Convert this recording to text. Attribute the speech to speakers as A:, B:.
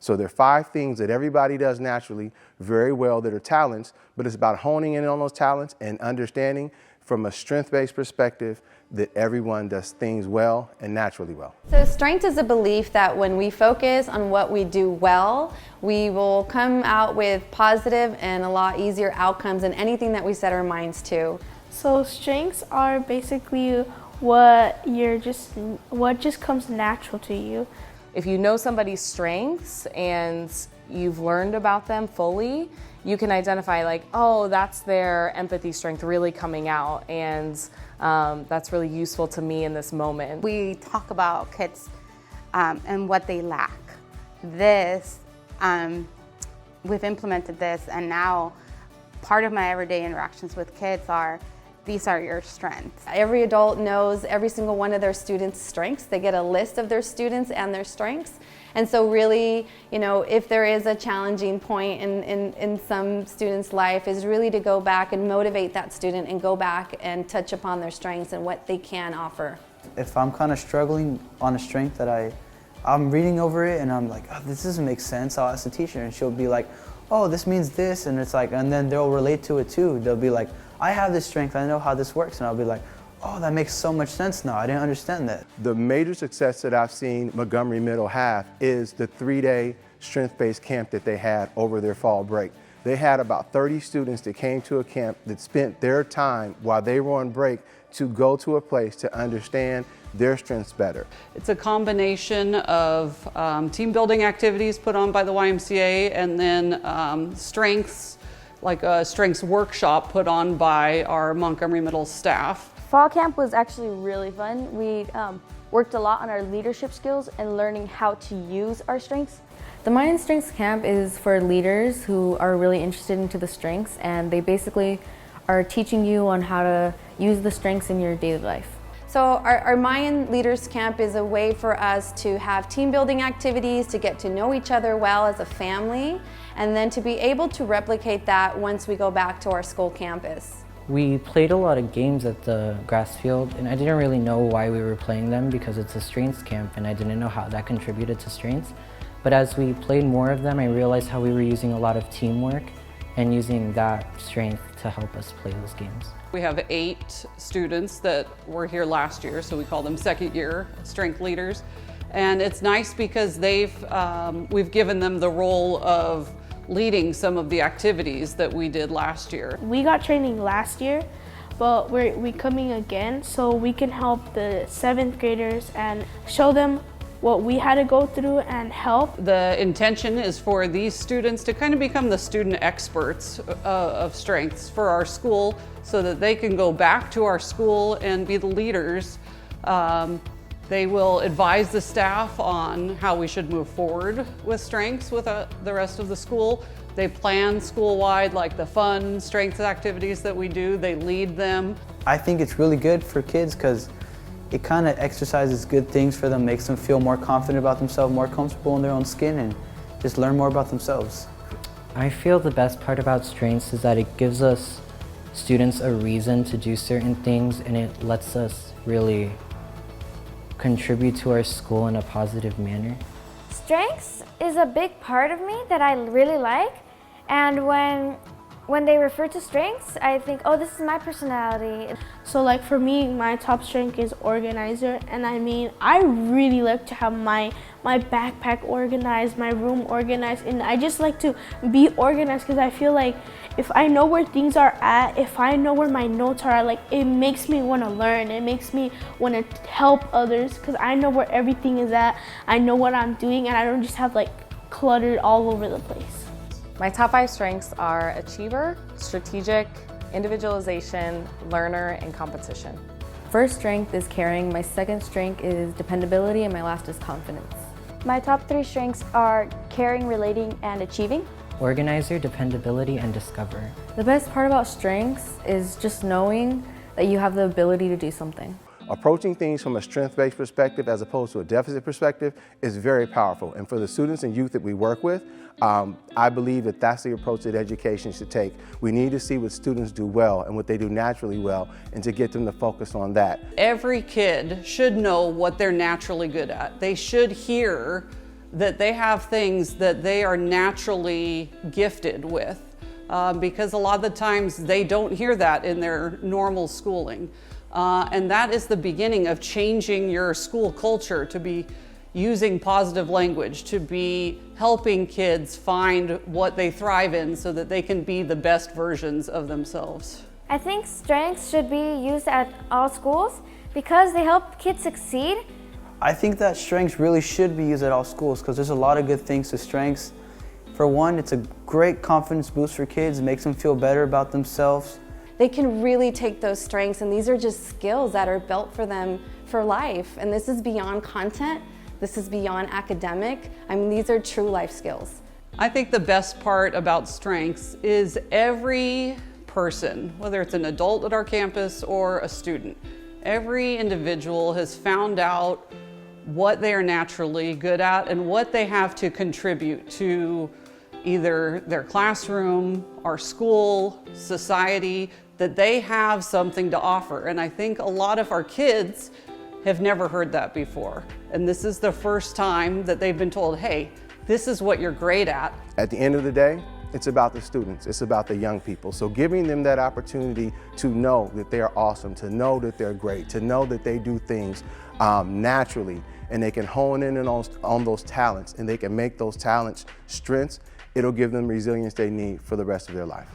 A: So there are 5 things that everybody does naturally very well that are talents, but it's about honing in on those talents and understanding from a strength-based perspective that everyone does things well and naturally well.
B: So strength is a belief that when we focus on what we do well, we will come out with positive and a lot easier outcomes in anything that we set our minds to.
C: So strengths are basically what just comes natural to you.
D: If you know somebody's strengths and you've learned about them fully, you can identify like, oh, that's their empathy strength really coming out, and that's really useful to me in this moment.
E: We talk about kids and what they lack. We've implemented this, and now part of my everyday interactions with kids are, these are your strengths.
B: Every adult knows every single one of their students' strengths. They get a list of their students and their strengths. And so really, if there is a challenging point in some student's life, is really to go back and motivate that student and go back and touch upon their strengths and what they can offer.
F: If I'm kind of struggling on a strength that I'm reading over it and I'm like, oh, this doesn't make sense, I'll ask the teacher and she'll be like, oh, this means this, and it's like, and then they'll relate to it too. They'll be like, I have this strength, I know how this works, and I'll be like, oh, that makes so much sense now, I didn't understand that.
A: The major success that I've seen Montgomery Middle have is the 3-day strength-based camp that they had over their fall break. They had about 30 students that came to a camp that spent their time while they were on break to go to a place to understand their strengths better.
G: It's a combination of team building activities put on by the YMCA and then strengths, like a strengths workshop put on by our Montgomery Middle staff.
H: Fall camp was actually really fun. We worked a lot on our leadership skills and learning how to use our strengths.
I: The Mind Strengths Camp is for leaders who are really interested into the strengths, and they basically are teaching you on how to use the strengths in your daily life.
B: So our Mayan Leaders Camp is a way for us to have team building activities, to get to know each other well as a family, and then to be able to replicate that once we go back to our school campus.
J: We played a lot of games at the grass field, and I didn't really know why we were playing them because it's a strengths camp and I didn't know how that contributed to strengths. But as we played more of them, I realized how we were using a lot of teamwork and using that strength to help us play those games.
G: We have 8 students that were here last year, so we call them second year strength leaders. And it's nice because we've given them the role of leading some of the activities that we did last year.
C: We got training last year, but we're coming again so we can help the 7th graders and show them what we had to go through and help.
G: The intention is for these students to kind of become the student experts of strengths for our school so that they can go back to our school and be the leaders. They will advise the staff on how we should move forward with strengths with the rest of the school. They plan school-wide, like the fun strengths activities that we do, they lead them.
F: I think it's really good for kids because it kind of exercises good things for them, makes them feel more confident about themselves, more comfortable in their own skin, and just learn more about themselves.
J: I feel the best part about strengths is that it gives us students a reason to do certain things, and it lets us really contribute to our school in a positive manner.
H: Strengths is a big part of me that I really like, and when they refer to strengths, I think, oh, this is my personality.
C: So like for me, my top strength is organizer, and I mean, I really like to have my backpack organized, my room organized, and I just like to be organized because I feel like if I know where things are at, if I know where my notes are at, like it makes me want to learn, it makes me want to help others because I know where everything is at, I know what I'm doing, and I don't just have like cluttered all over the place.
D: My top 5 strengths are achiever, strategic, individualization, learner, and competition.
I: First strength is caring, my second strength is dependability, and my last is confidence.
H: My top 3 strengths are caring, relating, and achieving.
J: Organizer, dependability, and discover.
I: The best part about strengths is just knowing that you have the ability to do something.
A: Approaching things from a strength-based perspective as opposed to a deficit perspective is very powerful. And for the students and youth that we work with, I believe that that's the approach that education should take. We need to see what students do well and what they do naturally well, and to get them to focus on that.
G: Every kid should know what they're naturally good at. They should hear that they have things that they are naturally gifted with, because a lot of the times they don't hear that in their normal schooling. And that is the beginning of changing your school culture to be using positive language, to be helping kids find what they thrive in so that they can be the best versions of themselves.
H: I think strengths should be used at all schools because they help kids succeed.
F: I think that strengths really should be used at all schools because there's a lot of good things to strengths. For one, it's a great confidence boost for kids, it makes them feel better about themselves.
B: They can really take those strengths, and these are just skills that are built for them for life. And this is beyond content, this is beyond academic. I mean, these are true life skills.
G: I think the best part about strengths is every person, whether it's an adult at our campus or a student, every individual has found out what they are naturally good at and what they have to contribute to either their classroom, our school, society, that they have something to offer. And I think a lot of our kids have never heard that before. And this is the first time that they've been told, hey, this is what you're great at.
A: At the end of the day, it's about the students, it's about the young people. So giving them that opportunity to know that they are awesome, to know that they're great, to know that they do things naturally, and they can hone in on those talents, and they can make those talents strengths, it'll give them resilience they need for the rest of their life.